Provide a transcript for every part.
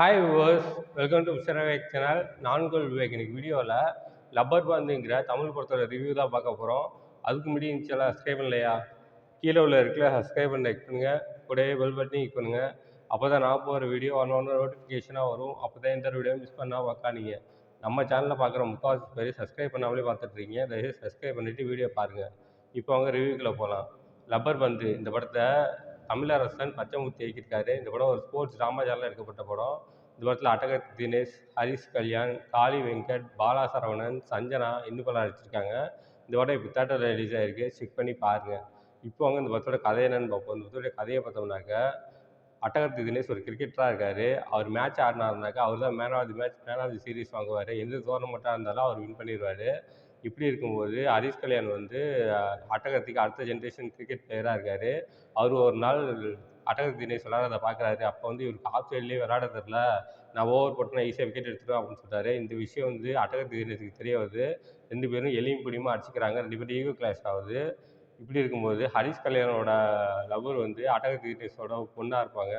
Hi viewers, welcome to mister Vivek channel. நான்கோல் விவேக். இன்னைக்கு வீடியோவில் லப்பர் பந்துங்கிற தமிழ் படத்தோட ரிவ்யூ தான் பார்க்க போகிறோம். அதுக்கு முன்னாடி சேனல் சப்ஸ்கிரைப் பண்ணலையா? கீழே உள்ள இருக்குல்ல சப்ஸ்கிரைப் பண்ண கிளிக் பண்ணுங்கள். கூடவே பெல் பட்டனையும் கிளிக் பண்ணுங்கள். அப்போ தான் நான் போகிற வீடியோ ஒன்று நோட்டிஃபிகேஷனாக வரும். அப்போ தான் எந்த வீடியோ மிஸ் பண்ணால் பார்க்காதீங்க. நம்ம சேனலில் பார்க்குற முக்கால்வாசி பேர் சப்ஸ்கிரைப் பண்ணாமலே பார்த்துட்ருக்கீங்க. தயவுசெய்து சப்ஸ்கிரைப் பண்ணிவிட்டு வீடியோ பாருங்கள். இப்போ அவங்க ரிவ்யூக்குள்ளே போகலாம். லப்பர் பந்து இந்த படத்தை தமிழரசன் பச்சைமுத்து இயக்கியிருக்காரு. இந்த படம் ஒரு ஸ்போர்ட்ஸ் ட்ராமா சேனலில் எடுக்கப்பட்ட படம். இந்த படத்தில் அட்டகத்தி தினேஷ், ஹரிஷ் கல்யாண், காளி வெங்கட், பாலா சரவணன், சஞ்சனா இன்னும் படம் நடிச்சிருக்காங்க. இந்த படம் இப்போ தேட்டரில் ரிலீஸ் ஆகிருக்கு. செக் பண்ணி பாருங்கள். இப்போ அவங்க இந்த படத்தோட கதை என்னன்னு பார்ப்போம். இந்த படத்தோட கதையை பார்த்தோம்னாக்க, அட்டகத்தி தினேஷ் ஒரு கிரிக்கெட்டராக இருக்கார். அவர் மேட்ச் ஆடினாருனாக்கா அவர் தான் man of the match, man of the series வாங்குவார். எந்த டோர்னமெண்ட்டாக இருந்தாலும் அவர் வின் பண்ணிடுவார். இப்படி இருக்கும்போது ஹரிஷ் கல்யாண் வந்து அட்டகத்திக்கு அடுத்த ஜென்ரேஷன் கிரிக்கெட் பிளேயராக இருக்கார். அவர் ஒரு நாள் அட்டகத்தி தினேஷ் விளையாடுறத பார்க்குறாரு. அப்போ வந்து இவருக்கு ஆஃப் சைட்லேயே விளையாட தெரில, நான் ஓவர் போட்டேன்னா ஈஸியாக விக்கெட் எடுத்துருவேன் அப்படின்னு சொல்கிறாரு. இந்த விஷயம் வந்து அட்டகத்தி தினேஷுக்கு தெரிய வருது. 2 பேரும் எலியும் பிடியுமா அடிச்சுக்கிறாங்க. 2 பேரும் ஈகோ கிளாஷ் ஆகுது. இப்படி இருக்கும்போது ஹரிஷ் கல்யாணோட லவ்வர் வந்து அட்டகத்தி தினேஷோட பொண்ணாக இருப்பாங்க.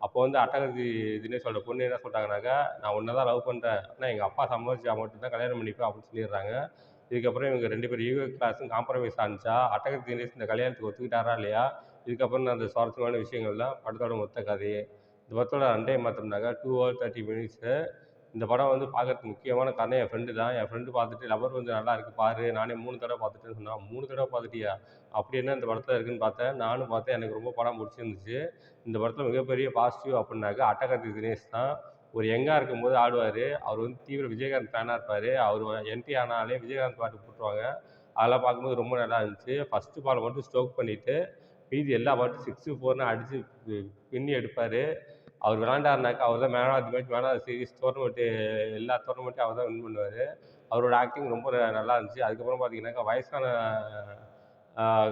அப்போ வந்து அட்டகத்தி தினேஷோட பொண்ணு என்ன சொல்கிறாங்கனாக்கா, நான் உன்னை தான் லவ் பண்ணுறேன், ஆனால் எங்கள் அப்பா சம்மதிச்சா மட்டும் தான் கல்யாணம் பண்ணிப்பேன் அப்படின்னு சொல்லிடுறாங்க. இதுக்கப்புறம் இவங்க 2 பேரும் ஈகோ கிளாஸும் காம்ப்ரமைஸ் ஆனிச்சா, அட்டகத்தி தினேஷ் இந்த கல்யாணத்துக்கு ஒத்துக்கிட்டாரா இல்லையா? இதுக்கப்புறம் அந்த சுவாரஸ்யமான விஷயங்கள் தான் படத்தோட மொத்த கதையே. இந்த படத்தோட ரன் டைம் பார்த்தோம்னாக்கா 2 ஹவர் 30 மினிட்ஸு. இந்த படம் வந்து பார்க்கறதுக்கு முக்கியமான காரணம் என் ஃப்ரெண்டு தான். என் ஃப்ரெண்டு பார்த்துட்டு லவர் வந்து நல்லா இருக்கு பாரு, நானே 3 தடவை பார்த்துட்டேன்னு சொன்னான். 3 தடவை பார்த்துட்டியா? அப்படி என்ன இந்த படத்தில் இருக்குன்னு பார்த்தேன். நானும் பார்த்தேன். எனக்கு ரொம்ப படம் பிடிச்சிருந்துச்சு. இந்த படத்தில் மிகப்பெரிய பாசிட்டிவ் அப்படின்னாக்கா அட்டகத்தி தினேஷ் தான். ஒரு யங்காக இருக்கும்போது ஆடுவார். அவர் வந்து தீவிர விஜயகாந்த் ஃபேனாக இருப்பார். அவர் என்ட்ரி ஆனாலே விஜயகாந்த் பாட்டு போட்டுருவாங்க. அதெல்லாம் பார்க்கும்போது ரொம்ப நல்லா இருந்துச்சு. ஃபஸ்ட்டு பால் மட்டும் ஸ்ட்ரோக் பண்ணிவிட்டு மீதி எல்லா பாட்டும் 6, 4ன்னு அடித்து பின்னி எடுப்பார். அவர் விளாண்டாருனாக்கா அவர் தான் man of the match, man of the series, tournament எல்லா டோர்னமெண்ட்டையும் அவர் தான் வின் பண்ணுவார். அவரோட ஆக்டிங் ரொம்ப நல்லா இருந்துச்சு. அதுக்கப்புறம் பார்த்தீங்கன்னாக்கா வயசான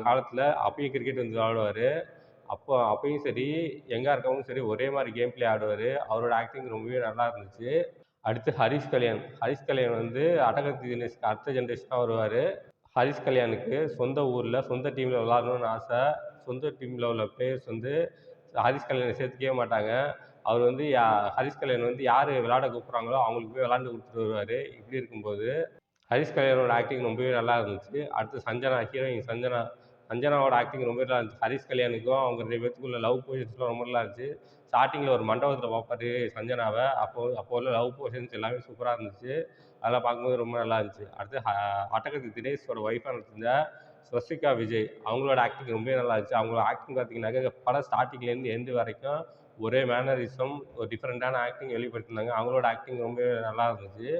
காலத்தில் அப்பயும் கிரிக்கெட் வந்து விளாடுவார். அப்பயும் சரி, யங்கா இருக்கவங்களும் சரி ஒரே மாதிரி கேம் பிளே ஆடுவார். அவரோட ஆக்டிங் ரொம்பவே நல்லா இருந்துச்சு. அடுத்து ஹரிஷ் கல்யாண். ஹரிஷ் கல்யாண் வந்து அட்டகத்தி தினேஷ்க்கு அடுத்த ஜென்ரேஷனாக வருவார். ஹரிஷ் கல்யாணுக்கு சொந்த ஊரில் சொந்த டீமில் விளாடணும்னு ஆசை. சொந்த டீமில் உள்ள பிளேயர்ஸ் வந்து ஹரிஷ் கல்யாணை சேர்த்துக்கவே மாட்டாங்க. அவர் வந்து ஹரிஷ் கல்யாண் வந்து யார் விளையாட கூப்பிட்றாங்களோ அவங்களுக்கு போய் விளாண்டு கொடுத்துட்டு வருவார். இப்படி இருக்கும்போது ஹரிஷ் கல்யாணோட ஆக்டிங் ரொம்பவே நல்லா இருந்துச்சு. அடுத்து சஞ்சனா, ஹீரோயின் சஞ்சனா. சஞ்சனாவோட ஆக்டிங் ரொம்ப நல்லா இருந்துச்சு. ஹரிஷ் கல்யாணுக்கும் அவங்க 2 பேத்துக்குள்ள லவ் போர்ஷன்ஸ்லாம் ரொம்ப நல்லா இருந்துச்சு. ஸ்டார்டிங்கில் ஒரு மண்டபத்தில் பார்ப்பாரு சஞ்சனாவ. அப்போ உள்ள லவ் போர்ஷன்ஸ் எல்லாமே சூப்பராக இருந்துச்சு. அதெல்லாம் பார்க்கும்போது ரொம்ப நல்லா இருந்துச்சு. அடுத்து அட்டகத்தி தினேஷோட ஒய்ஃபாக நடிச்சிருந்த ஸ்வஸ்திகா விஜய். அவங்களோட ஆக்டிங் ரொம்பவே நல்லா இருந்துச்சு. அவங்களோட ஆக்டிங் பார்த்தீங்கன்னாக்கா படம் ஸ்டார்டிங்லேருந்து எண்டு வரைக்கும் ஒரே மேனரிசம், ஒரு டிஃப்ரெண்ட்டான ஆக்டிங் வெளிப்படுத்தியிருந்தாங்க. அவங்களோட ஆக்டிங் ரொம்பவே நல்லா இருந்துச்சு.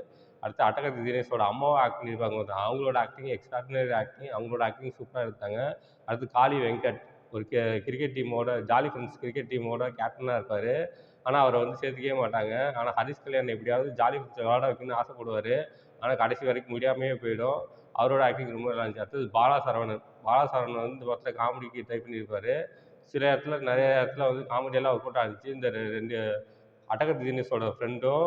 அடுத்து அட்டகத்தி தினேஷோட அம்மாவும் ஆக்ட் பண்ணியிருப்பாங்க பாருங்க. அவங்களோட ஆக்டிங் எக்ஸ்ட்ராடினரி ஆக்டிங். அவங்களோட ஆக்டிங் சூப்பராக எடுத்தாங்க. அடுத்து காளி வெங்கட் ஒரு கிரிக்கெட் டீமோட ஜாலி ஃப்ரெண்ட்ஸ் கிரிக்கெட் டீமோட கேப்டனாக இருப்பார். ஆனால் அவரை வந்து சேர்த்துக்கவே மாட்டாங்க. ஆனால் ஹரிஷ் கல்யாண் எப்படியாவது ஜாலி ஃப்ரெண்ட்ஸை விளையாட வைக்கணும்னு ஆசைப்படுவார். ஆனால் கடைசி வரைக்கும் முடியாமையே போயிடும். அவரோட ஆக்டிங் ரொம்ப நல்லா இருந்துச்சு. அடுத்தது பாலா சரவணன். பாலா சரவணன் வந்து இந்த படத்தில் காமெடிக்கு ட்ரை பண்ணியிருப்பார். சில இடத்துல நிறைய இடத்துல வந்து காமெடியெல்லாம் ஒர்க் அவுட் ஆச்சு. இந்த 2 அட்டகத்தி தினேஷோட ஃப்ரெண்டும்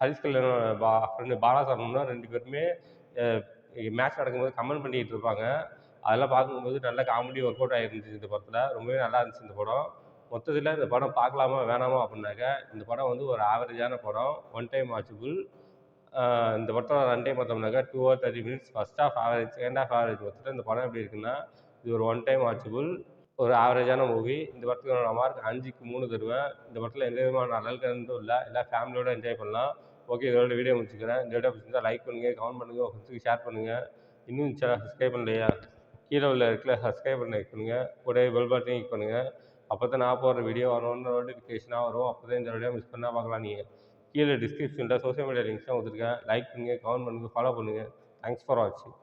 ஹரிஷ் கல்யாணோட ஃப்ரெண்டு பாலாசரவணனும் 2 பேருமே மேட்ச் நடக்கும்போது கமெண்ட் பண்ணிக்கிட்டு இருப்பாங்க. அதெல்லாம் பார்க்கும்போது நல்ல காமெடி ஒர்க் அவுட் ஆகிருந்துச்சு இந்த படத்தில். ரொம்பவே நல்லா இருந்துச்சு இந்த படம். மொத்தத்தில் இந்த படம் பார்க்கலாமா வேணாமா அப்படின்னாக்க, இந்த படம் வந்து ஒரு ஆவரேஜான படம். One time watchable. இந்த படத்தோட ரன் டைம் பார்த்தோம்னாக்கா 2 hour 30 minutes. First half average, second half average. மொத்தத்தில் இந்த படம் எப்படி இருக்குன்னா, இது ஒரு ஒன் டைம் வாட்சபிள். ஒரு ஆவரேஜான மூவி. இந்த படத்துக்கு நான் மார்க் 5க்கு 3 தருவேன். இந்த படத்தில் எந்த விதமான நல்லதும் இல்லை. எல்லாம் ஃபேமிலியோட என்ஜாய் பண்ணலாம். ஓகே, இதோட வீடியோ முடிச்சுக்கிறேன். இந்த வீடியோ பிடிச்சிருந்தா லைக் பண்ணுங்கள், கமெண்ட் பண்ணுங்கள், உங்கள் ஃப்ரெண்ட்ஸுக்கு ஷேர் பண்ணுங்கள். இன்னும் சேனல் சப்ஸ்கிரைப் பண்ணலையா? கீழே உள்ள இருக்குல்ல சப்ஸ்கிரைப் பண்ண கிளிக் பண்ணுங்கள். கூடவே பெல் பட்டனையும் கிளிக் பண்ணுங்கள். அப்போ தான் நான் போடுற வீடியோ நோட்டிஃபிகேஷனாக வரும். அப்போ தான் இந்த வீடியோ மிஸ் பண்ணால் பார்க்கலாம் நீங்கள். கீழே டிஸ்கிரிப்ஷனில் சோஷியல் மீடியா லிங்க்ஸ்லாம் கொடுத்துருக்கேன். லைக் பண்ணுங்கள், கமெண்ட் பண்ணுங்கள், ஃபாலோ பண்ணுங்கள். தேங்க்ஸ் ஃபார் வாட்சிங்.